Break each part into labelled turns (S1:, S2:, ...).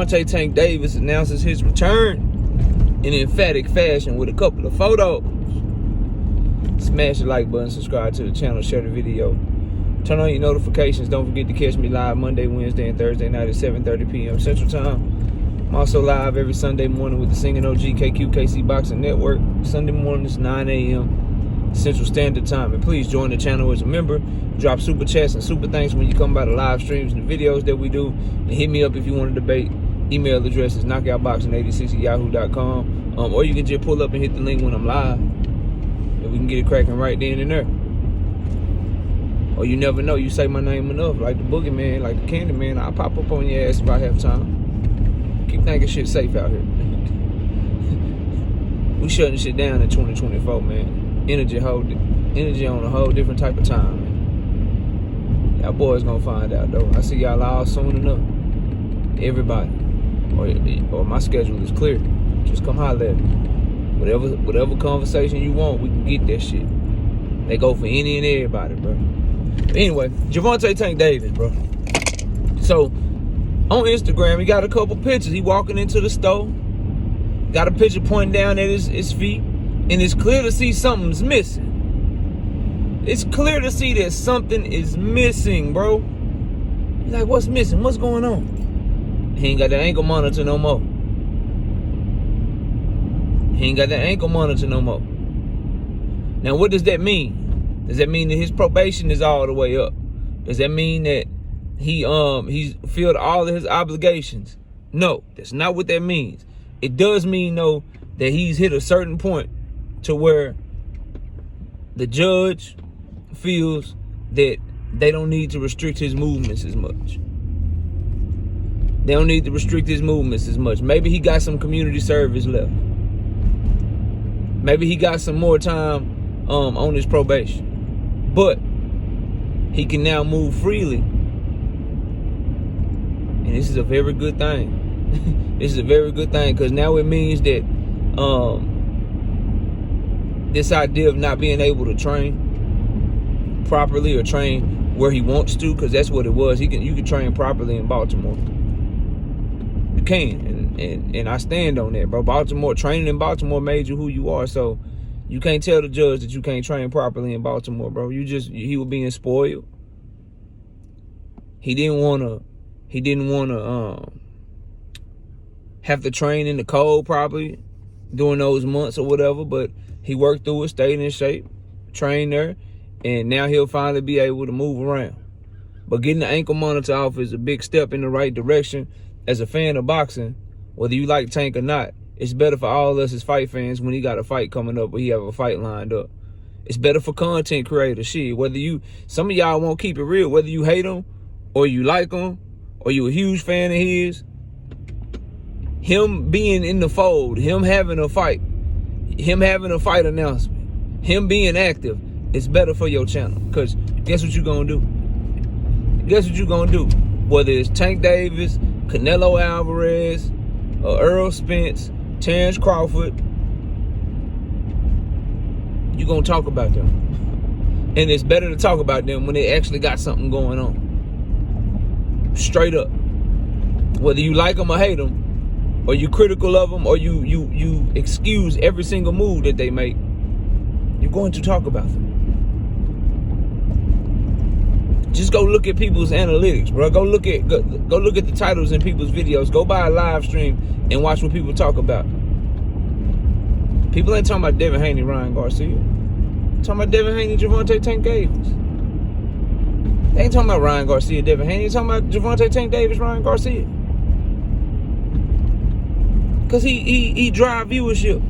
S1: Gervonta Tank Davis announces his return in emphatic fashion with a couple of photos. Smash the like button, subscribe to the channel, share the video. Turn on your notifications. Don't forget to catch me live Monday, Wednesday, and Thursday night at 7:30 p.m. Central Time. I'm also live every Sunday morning with the Singing OG KQKC Boxing Network. Sunday mornings, 9 a.m. Central Standard Time. And please join the channel as a member. Drop super chats and super thanks when you come by the live streams and the videos that we do. And hit me up if you want to debate. Email address is knockoutboxing86@yahoo.com. Or you can just pull up and hit the link when I'm live. And we can get it cracking right then and there. Or you never know, you say my name enough, like the boogeyman, like the Candyman, I'll pop up on your ass if I have time. Keep thinking shit safe out here. We shutting shit down in 2024, man. Energy on a whole different type of time, man. Y'all boys gonna find out, though. I see y'all all soon enough. Everybody. Or my schedule is clear. Just come holler at me. Whatever conversation you want, we can get that shit. They go for any and everybody, bro. But anyway, Gervonta Tank Davis, bro. So, on Instagram, he got a couple pictures. He walking into the store. Got a picture pointing down at his feet. And it's clear to see something's missing. It's clear to see that something is missing, bro. He's like, what's missing? What's going on? He ain't got that ankle monitor no more. Now, what does that mean? Does that mean that his probation is all the way up? Does that mean that he's filled all of his obligations? No, that's not what that means. It does mean, though, that he's hit a certain point to where the judge feels that they don't need to restrict his movements as much. Maybe he got some community service left. Maybe he got some more time on his probation. But he can now move freely. And this is a very good thing. This is a very good thing, because now it means that this idea of not being able to train properly or train where he wants to, because that's what it was. You can train properly in Baltimore. You can, and I stand on that, bro. Training in Baltimore made you who you are, so you can't tell the judge that you can't train properly in Baltimore, bro. He was being spoiled. He didn't wanna have to train in the cold probably during those months or whatever, but he worked through it, stayed in shape, trained there, and now he'll finally be able to move around. But getting the ankle monitor off is a big step in the right direction. As a fan of boxing, whether you like Tank or not, it's better for all of us as fight fans when he got a fight coming up or he have a fight lined up. It's better for content creators. Shit, some of y'all won't keep it real, whether you hate him or you like him or you a huge fan of his, him being in the fold, him having a fight announcement, him being active, it's better for your channel. Because guess what you gonna do? Whether it's Tank Davis, Canelo Alvarez, Earl Spence, Terrence Crawford, you're going to talk about them. And it's better to talk about them when they actually got something going on. Straight up. Whether you like them or hate them, or you critical of them, or you excuse every single move that they make, you're going to talk about them. Just go look at people's analytics, bro. Go look at the titles in people's videos. Go buy a live stream and watch what people talk about. People ain't talking about Devin Haney, Ryan Garcia. They're talking about Devin Haney, Gervonta Tank Davis. They ain't talking about Ryan Garcia, Devin Haney. They're talking about Gervonta Tank Davis, Ryan Garcia. Because he drive viewership.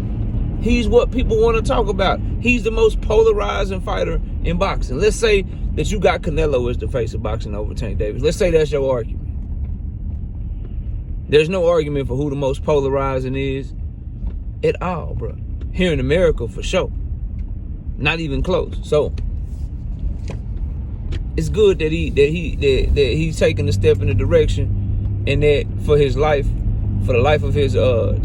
S1: He's what people want to talk about. He's the most polarizing fighter in boxing. Let's say that you got Canelo as the face of boxing over Tank Davis. Let's say that's your argument. There's no argument for who the most polarizing is at all, bro. Here in America, for sure. Not even close. So it's good that he's taking a step in the direction, and that for his life, for the life of his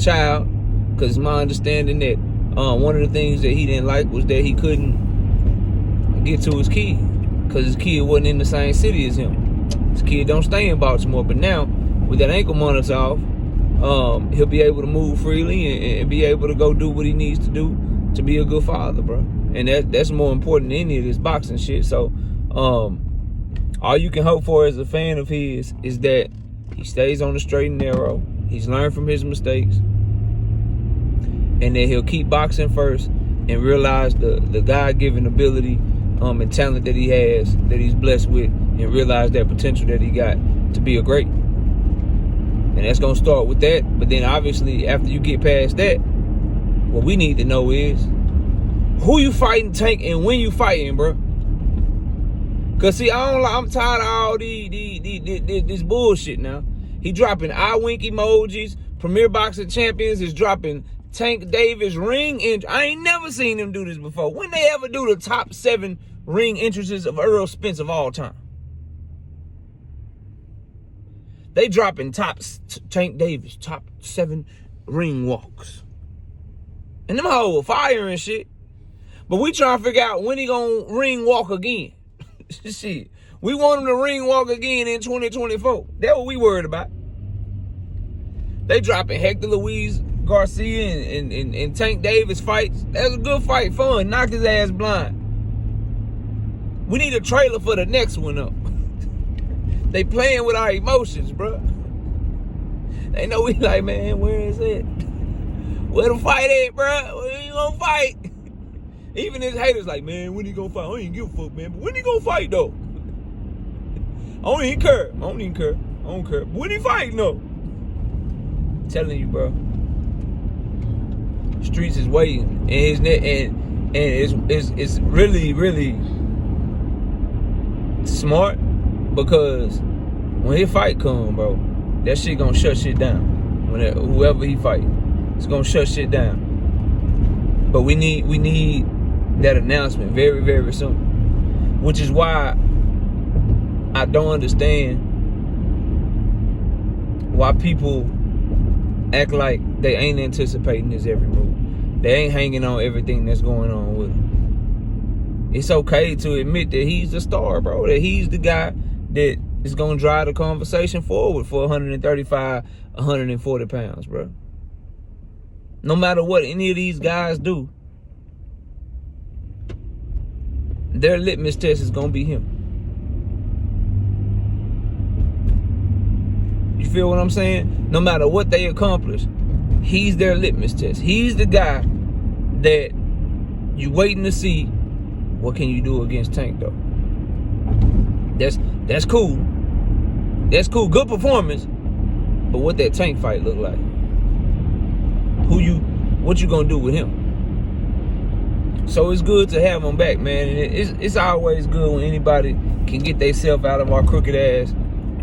S1: child, because it's my understanding that one of the things that he didn't like was that he couldn't get to his kid, because his kid wasn't in the same city as him. His kid don't stay in Baltimore, but now with that ankle monitor off, he'll be able to move freely and be able to go do what he needs to do to be a good father, bro. And that's more important than any of this boxing shit. So all you can hope for as a fan of his is that he stays on the straight and narrow. He's learned from his mistakes, and that he'll keep boxing first and realize the God-given ability and talent that he has, that he's blessed with, and realize that potential that he got to be a great. And that's going to start with that. But then obviously after you get past that, what we need to know is who you fighting, Tank, and when you fighting, bro. Cause see, I'm tired of all this bullshit now. He dropping eye wink emojis. Premier Boxing Champions is dropping Tank Davis ring entry. I ain't never seen him do this before. When they ever do the top 7 ring entrances of Errol Spence of all time? They dropping Tank Davis top 7 ring walks. And them hoes were fire and shit. But we trying to figure out when he gonna ring walk again. Shit. We want him to ring walk again in 2024. That's what we worried about. They dropping Hector Luis Garcia and Tank Davis fights. That's a good fight, fun. Knock his ass blind. We need a trailer for the next one up. They playing with our emotions, bro. They know we like, man, where is it? Where the fight at, bro? Where you gonna fight? Even his haters like, man, when he gonna fight? I don't even give a fuck, man. But when he gonna fight, though? I don't even care. I don't care. But when he fighting, though? I'm telling you, bro. Streets is waiting. And his net and it's really, really smart, because when his fight come, bro, that shit gonna shut shit down. Whoever he fight, it's gonna shut shit down. But we need that announcement very, very soon. Which is why I don't understand why people act like they ain't anticipating his every move. They ain't hanging on everything that's going on with him. It's okay to admit that he's the star, bro. That he's the guy that is going to drive the conversation forward for 135, 140 pounds, bro. No matter what any of these guys do, their litmus test is going to be him. You feel what I'm saying? No matter what they accomplish, he's their litmus test. He's the guy that you waiting to see what can you do against Tank, though. That's cool. That's cool. Good performance. But what that Tank fight look like? What you gonna do with him? So it's good to have him back, man. And it's always good when anybody can get themselves out of our crooked ass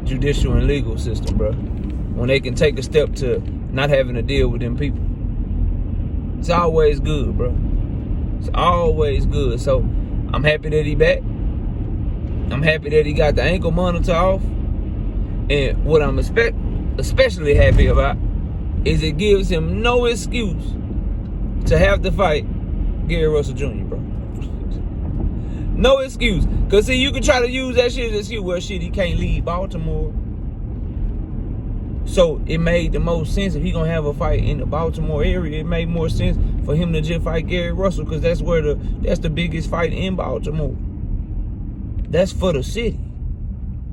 S1: judicial and legal system, bro. When they can take a step to not having to deal with them people. It's always good, bro. It's always good. So I'm happy that he back. I'm happy that he got the ankle monitor off. And what I'm especially happy about is it gives him no excuse to have to fight Gary Russell Jr., bro. No excuse. Because, see, you can try to use that shit as an excuse. Well, shit, he can't leave Baltimore. So it made the most sense if he going to have a fight in the Baltimore area. It made more sense for him to just fight Gary Russell, because that's the biggest fight in Baltimore. That's for the city.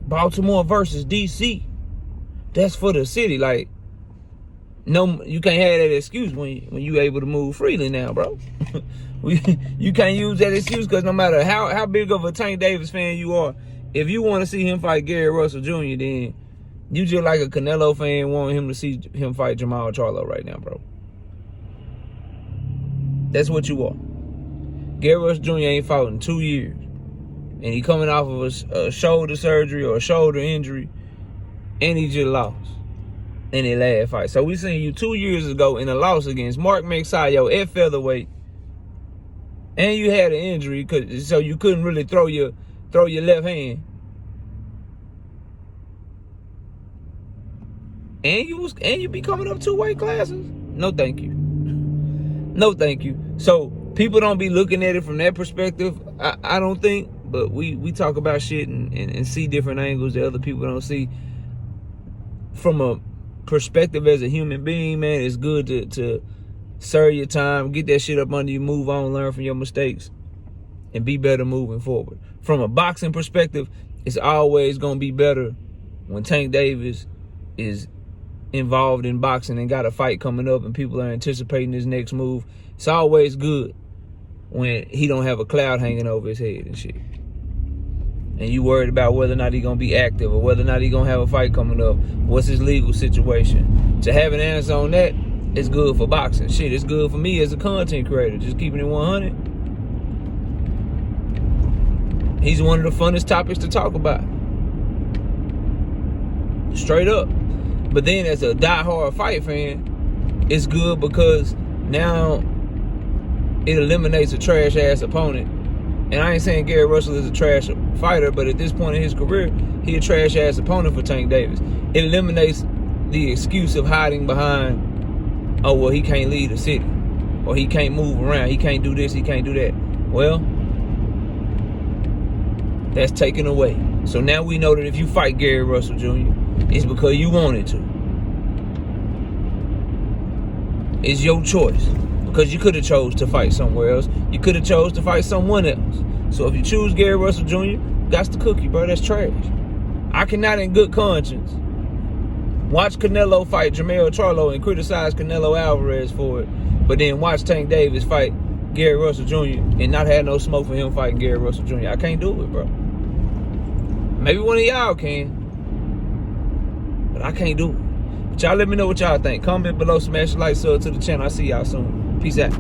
S1: Baltimore versus DC. That's for the city. Like, no, you can't have that excuse when you able to move freely now, bro. You can't use that excuse, because no matter how big of a Tank Davis fan you are, if you want to see him fight Gary Russell Jr., then you just like a Canelo fan wanting him to see him fight Jamal Charlo right now, bro. That's what you are. Gary Russell Jr. ain't fought in 2 years. And he coming off of a shoulder surgery or a shoulder injury, and he just lost in that last fight. So we seen you 2 years ago in a loss against Mark Magsayo at featherweight, and you had an injury, so you couldn't really throw your left hand. And you be coming up 2 weight classes? No, thank you. No, thank you. So people don't be looking at it from that perspective, I don't think. But we talk about shit and see different angles that other people don't see from a perspective as a human being, man, it's good to serve your time, get that shit up under you, move on, learn from your mistakes, and be better moving forward. From a boxing perspective, it's always going to be better when Tank Davis is involved in boxing and got a fight coming up and people are anticipating his next move. It's always good when he don't have a cloud hanging over his head and shit. And you worried about whether or not he gonna be active or whether or not he gonna have a fight coming up. What's his legal situation? To have an answer on that is good for boxing. Shit, it's good for me as a content creator. Just keeping it 100. He's one of the funnest topics to talk about. Straight up. But then as a diehard fight fan, it's good because now it eliminates a trash ass opponent. And I ain't saying Gary Russell is a trash fighter, but at this point in his career, he a trash ass opponent for Tank Davis. It eliminates the excuse of hiding behind, oh, well, he can't leave the city, or he can't move around, he can't do this, he can't do that. Well, that's taken away. So now we know that if you fight Gary Russell Jr., it's because you wanted to. It's your choice. Because you could have chose to fight somewhere else. You could have chose to fight someone else. So if you choose Gary Russell Jr., that's the cookie, bro. That's trash. I cannot in good conscience watch Canelo fight Jermell Charlo and criticize Canelo Alvarez for it, but then watch Tank Davis fight Gary Russell Jr. and not have no smoke for him fighting Gary Russell Jr. I can't do it, bro. Maybe one of y'all can, but I can't do it. But y'all let me know what y'all think. Comment below, smash the like, sub to the channel. I'll see y'all soon. Peace out.